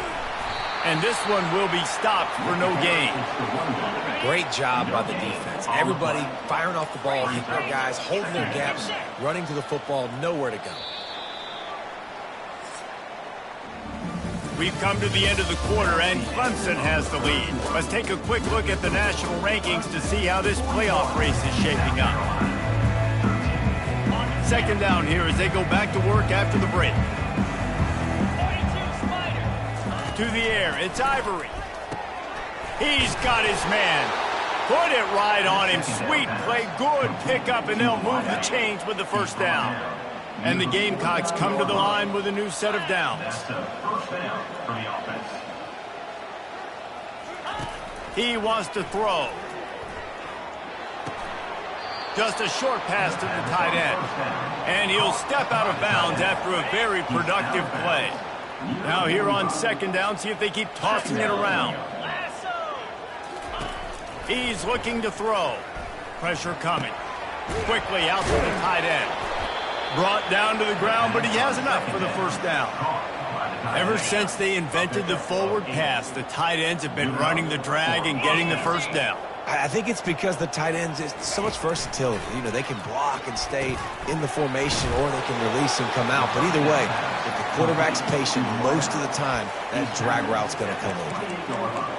S1: And this one will be stopped for no gain.
S2: Great job by the defense. Everybody firing off the ball, hitting their guys, holding their gaps, running to the football, nowhere to go.
S1: We've come to the end of the quarter, and Clemson has the lead. Let's take a quick look at the national rankings to see how this playoff race is shaping up. 2nd down here as they go back to work after the break.
S5: 42 Spider.
S1: To the air, it's Ivory. He's got his man. Put it right on him. Sweet play, good pickup, and they'll move the chains with the 1st down. And the Gamecocks come to the line with a new set of downs.
S4: That's the 1st down for the offense.
S1: He wants to throw. Just a short pass to the tight end. And he'll step out of bounds after a very productive play. Now here on 2nd down, see if they keep tossing it around. He's looking to throw. Pressure coming. Quickly out to the tight end. Brought down to the ground, but he has enough for the 1st down. Ever since they invented the forward pass, the tight ends have been running the drag and getting the 1st down.
S2: I think it's because the tight ends, it's so much versatility. You know, they can block and stay in the formation, or they can release and come out. But either way, if the quarterback's patient most of the time, that drag route's going to come over.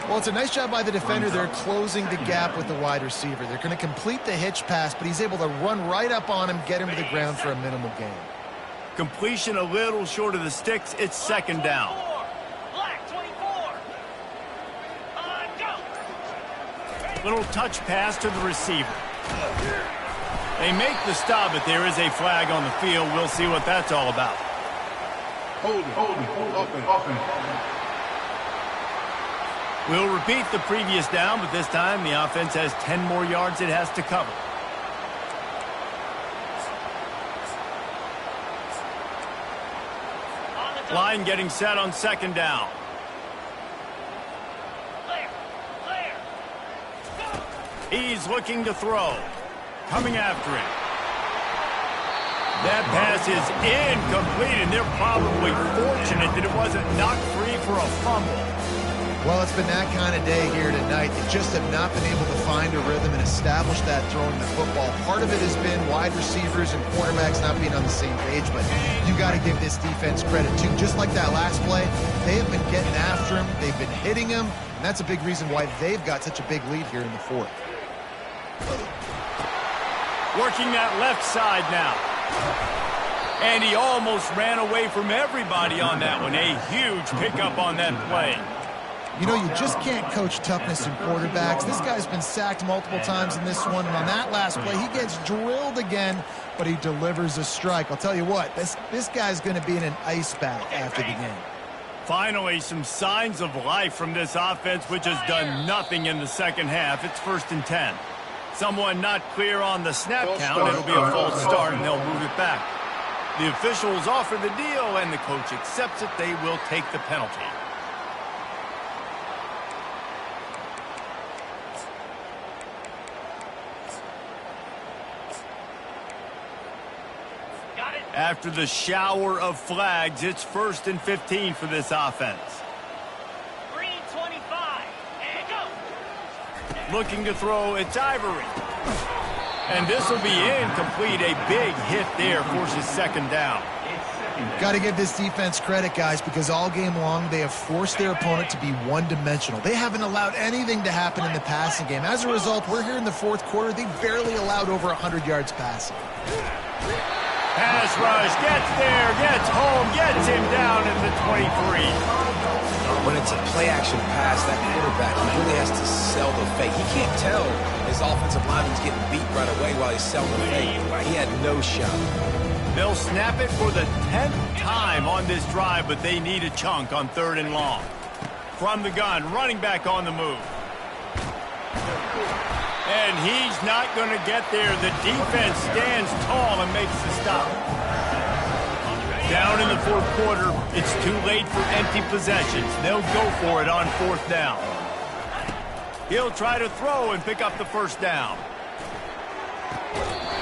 S3: Well, it's a nice job by the defender. They're closing the gap with the wide receiver. They're going to complete the hitch pass, but he's able to run right up on him, get him to the ground for a minimal gain.
S1: Completion a little short of the sticks. It's 2nd down.
S5: Black 24. Go.
S1: Little touch pass to the receiver. They make the stop, but there is a flag on the field. We'll see what that's all about.
S4: Hold open.
S1: We'll repeat the previous down, but this time the offense has 10 more yards it has to cover. Line getting set on 2nd down. He's looking to throw. Coming after him. That pass is incomplete, and they're probably fortunate that it wasn't knocked free for a fumble.
S3: Well, it's been that kind of day here tonight. They just have not been able to find a rhythm and establish that throwing the football. Part of it has been wide receivers and quarterbacks not being on the same page, but you got to give this defense credit, too. Just like that last play, they have been getting after him. They've been hitting him, and that's a big reason why they've got such a big lead here in the 4th.
S1: Working that left side now. And he almost ran away from everybody on that one. A huge pickup on that play.
S3: You know, you just can't coach toughness in quarterbacks. This guy's been sacked multiple times in this one, and on that last play, he gets drilled again, but he delivers a strike. I'll tell you what, this guy's going to be in an ice bath after the game.
S1: Finally, some signs of life from this offense, which has done nothing in the second half. It's 1st and 10. Someone not clear on the snap count. It'll be a false start, and they'll move it back. The officials offer the deal, and the coach accepts it. They will take the penalty. After the shower of flags, it's 1st and 15 for this offense.
S5: Green 25, and go.
S1: Looking to throw, it's Ivory. And this will be incomplete. A big hit there forces 2nd down.
S3: Got to give this defense credit, guys, because all game long they have forced their opponent to be one-dimensional. They haven't allowed anything to happen in the passing game. As a result, we're here in the 4th quarter. They barely allowed over 100 yards passing.
S1: Pass rush, gets there, gets home, gets him down at the 23.
S2: When it's a play-action pass, that quarterback, he really has to sell the fake. He can't tell his offensive lineman's getting beat right away while he's selling the fake. He had no shot.
S1: They'll snap it for the 10th time on this drive, but they need a chunk on 3rd and long. From the gun, running back on the move. And he's not going to get there. The defense stands tall and makes the stop. Down in the 4th quarter, it's too late for empty possessions. They'll go for it on 4th down. He'll try to throw and pick up the 1st down.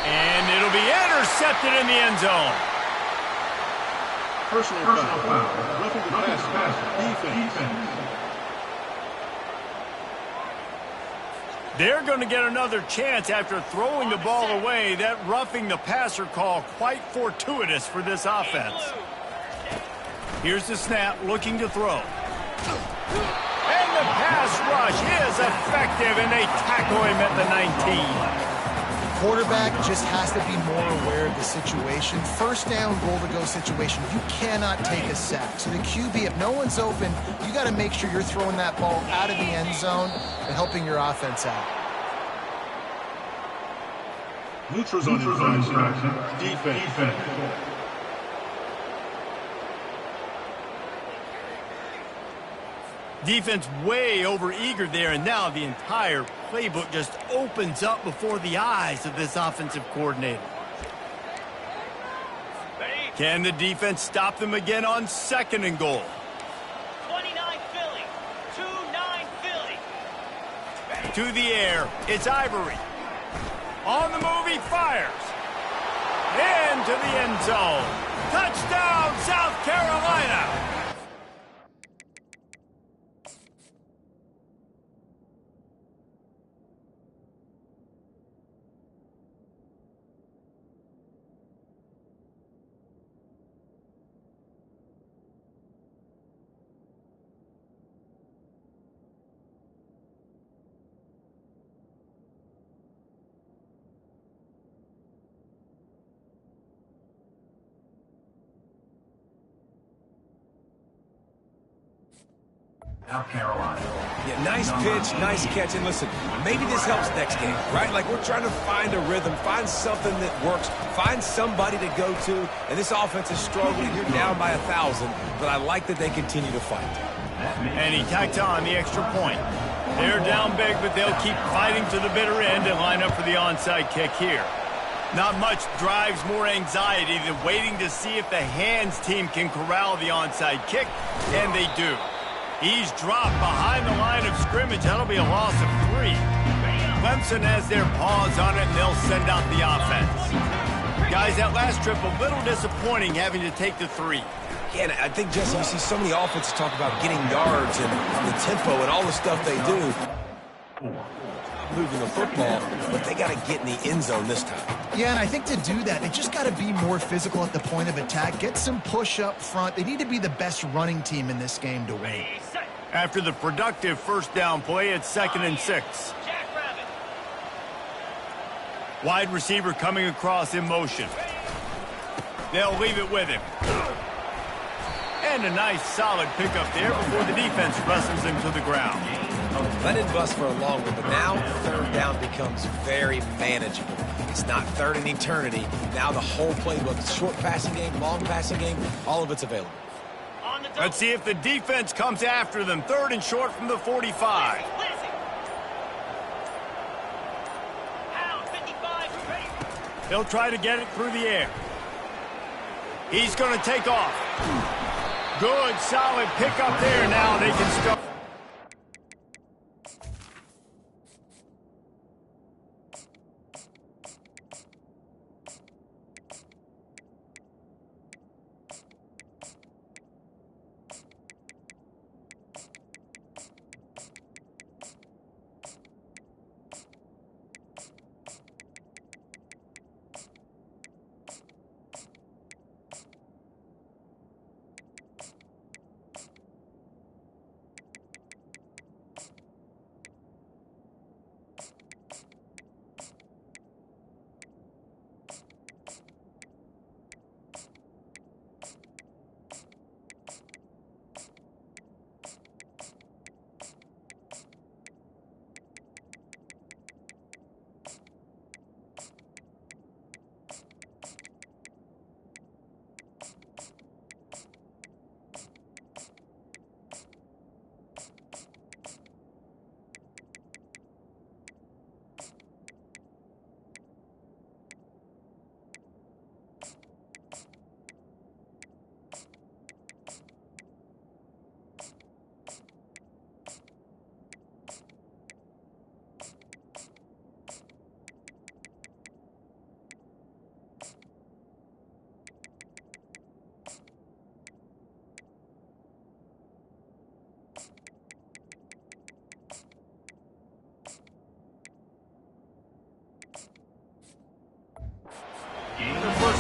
S1: And it'll be intercepted in the end zone.
S4: Personal foul. Roughing the passer. Defense.
S1: They're going to get another chance after throwing the ball away. That roughing the passer call quite fortuitous for this offense. Here's the snap, looking to throw. And the pass rush is effective, and they tackle him at the 19.
S3: Quarterback just has to be more aware of the situation. 1st down, goal-to-go situation. You cannot take a sack. So the QB, if no one's open, you got to make sure you're throwing that ball out of the end zone and helping your offense out.
S4: Neutrals on infraction. Defense.
S1: Defense way over-eager there, and now the entire playbook just opens up before the eyes of this offensive coordinator. Can the defense stop them again on 2nd and goal?
S5: 29 Philly, 2-9 Philly.
S1: To the air, it's Ivory. On the move, he fires. Into the end zone. Touchdown, South Carolina.
S4: South Carolina.
S2: Yeah, nice pitch, nice catch. And listen, maybe this helps next game, right? Like we're trying to find a rhythm, find something that works, find somebody to go to. And this offense is struggling. You're down by 1,000, but I like that they continue to fight.
S1: And he tacked on the extra point. They're down big, but they'll keep fighting to the bitter end and line up for the onside kick here. Not much drives more anxiety than waiting to see if the hands team can corral the onside kick, and they do. He's dropped behind the line of scrimmage. That'll be a loss of 3. Clemson has their paws on it, and they'll send out the offense. Guys, that last trip, a little disappointing having to take the 3.
S2: Yeah, and I think, Jesse, you see so many offenses talk about getting yards and the tempo and all the stuff they do. Moving the football, but they got to get in the end zone this time.
S3: Yeah, and I think to do that, they just got to be more physical at the point of attack, get some push up front. They need to be the best running team in this game to win.
S1: After the productive 1st down play, it's 2nd and 6. Wide receiver coming across in motion. They'll leave it with him. And a nice solid pickup there before the defense wrestles him to the ground.
S2: Let it bust for a long one, but now 3rd down becomes very manageable. It's not third in eternity. Now the whole playbook, short passing game, long passing game, all of it's available.
S1: Let's see if the defense comes after them. Third and short from the 45. He'll try to get it through the air. He's going to take off. Good, solid pickup there. Now they can start.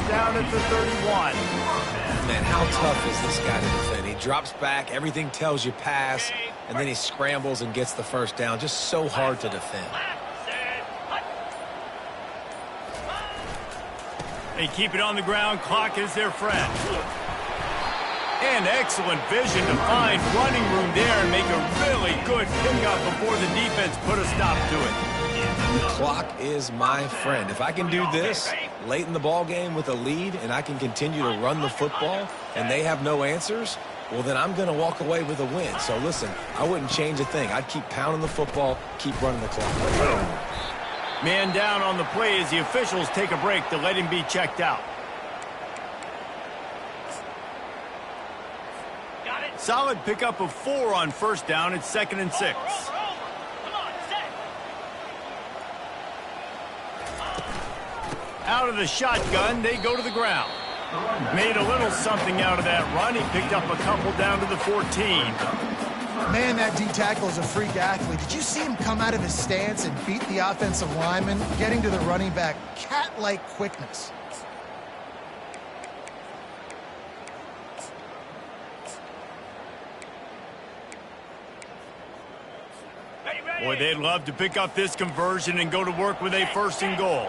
S1: Down at the 31.
S2: Man, how tough is this guy to defend? He drops back, everything tells you pass, and then he scrambles and gets the first down. Just so hard to defend.
S1: They keep it on the ground. Clock is their friend. And excellent vision to find running room there and make a really good pickup before the defense put a stop to it.
S2: The clock is my friend. If I can do this late in the ball game with a lead and I can continue to run the football and they have no answers, well, then I'm going to walk away with a win. So, listen, I wouldn't change a thing. I'd keep pounding the football, keep running the clock.
S1: Man down on the play as the officials take a break to let him be checked out. Solid pickup of 4 on first down. It's 2nd and 6. Out of the shotgun, they go to the ground. Made a little something out of that run. He picked up a couple down to the 14.
S3: Man, that D-tackle is a freak athlete. Did you see him come out of his stance and beat the offensive lineman, getting to the running back? Cat-like quickness.
S1: Boy, they'd love to pick up this conversion and go to work with a 1st and goal.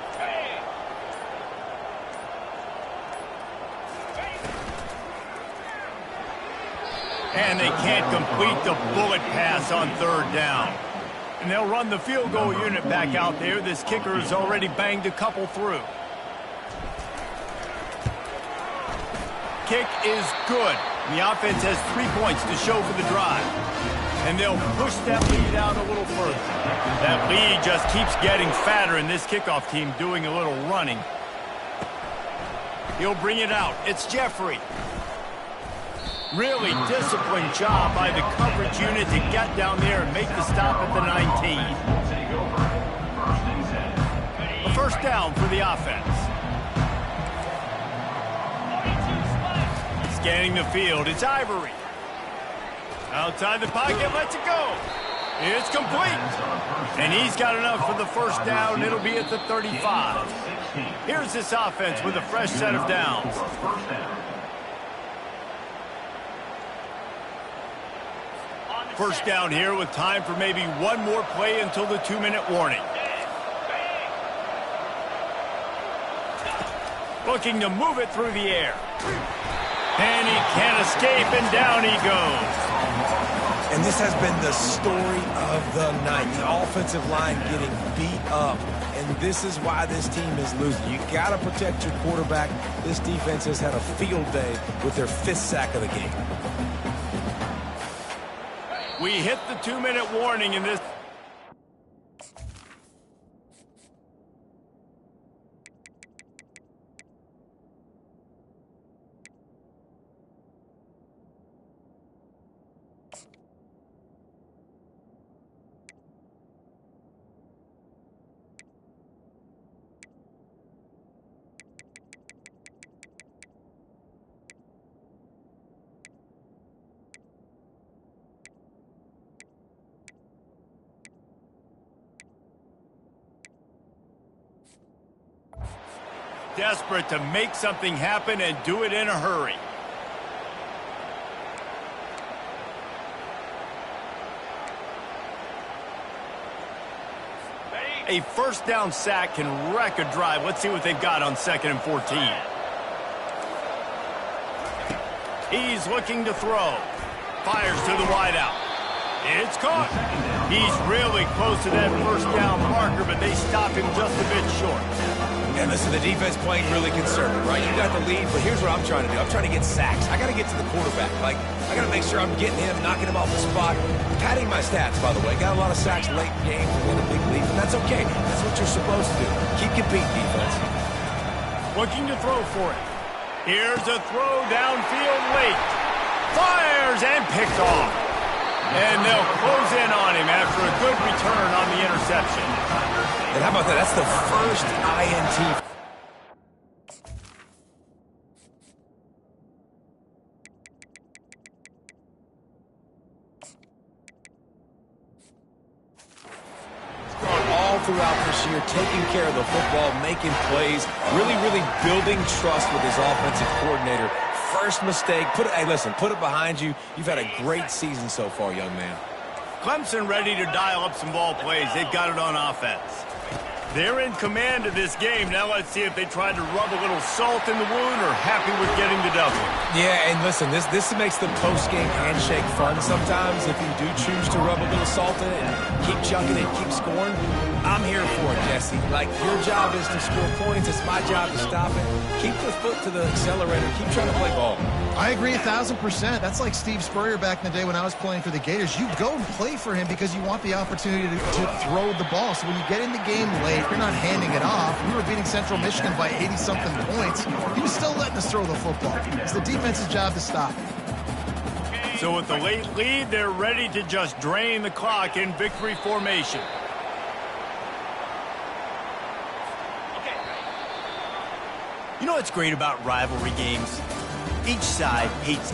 S1: And they can't complete the bullet pass on 3rd down. And they'll run the field goal unit back out there. This kicker has already banged a couple through. Kick is good. The offense has 3 points to show for the drive. And they'll push that lead out a little further. That lead just keeps getting fatter, and this kickoff team doing a little running. He'll bring it out. It's Jeffrey. Really disciplined job by the coverage unit to get down there and make the stop at the 19. A 1st down for the offense. Scanning the field, it's Ivory. Outside the pocket, lets it go. It's complete. And he's got enough for the 1st down. It'll be at the 35. Here's this offense with a fresh set of downs. First down here with time for maybe one more play until the 2-minute warning. Looking to move it through the air. And he can't escape, and down he goes.
S2: And this has been the story of the night. The offensive line getting beat up. And this is why this team is losing. You got to protect your quarterback. This defense has had a field day with their 5th sack of the game.
S1: We hit the 2-minute warning in this. Desperate to make something happen and do it in a hurry. A first down sack can wreck a drive. Let's see what they've got on 2nd and 14. He's looking to throw. Fires to the wideout. It's caught. He's really close to that first down marker, but they stop him just a bit short.
S2: And listen, the defense playing really conservative, right? You got the lead, but here's what I'm trying to do. I'm trying to get sacks. I got to get to the quarterback. Like, I got to make sure I'm getting him, knocking him off the spot. Padding my stats, by the way. Got a lot of sacks late in games and win a big lead, and that's okay. That's what you're supposed to do. Keep competing, defense.
S1: Looking to throw for it. Here's a throw downfield late. Fires and picked off. And they'll close in on him after a good return on the interception.
S2: And how about that? That's the first INT. All throughout this year, taking care of the football, making plays, really building trust with his offensive coordinator. First mistake, hey, listen, put it behind you. You've had a great season so far, young man.
S1: Clemson ready to dial up some ball plays. They've got it on offense. They're in command of this game. Now let's see if they tried to rub a little salt in the wound or happy with getting the W.
S2: Yeah, and listen, this makes the post-game handshake fun sometimes. If you do choose to rub a little salt in it and keep chucking it, keep scoring, I'm here for it, Jesse. Like, your job is to score points. It's my job to stop it. Keep the foot to the accelerator. Keep trying to play ball.
S3: I agree 1,000%. That's like Steve Spurrier back in the day when I was playing for the Gators. You go and play for him because you want the opportunity to throw the ball. So when you get in the game late, you're not handing it off. We were beating Central Michigan by 80-something points. He was still letting us throw the football. It's the defense's job to stop.
S1: So with the late lead, they're ready to just drain the clock in victory formation. You know what's great about rivalry games? Each side hates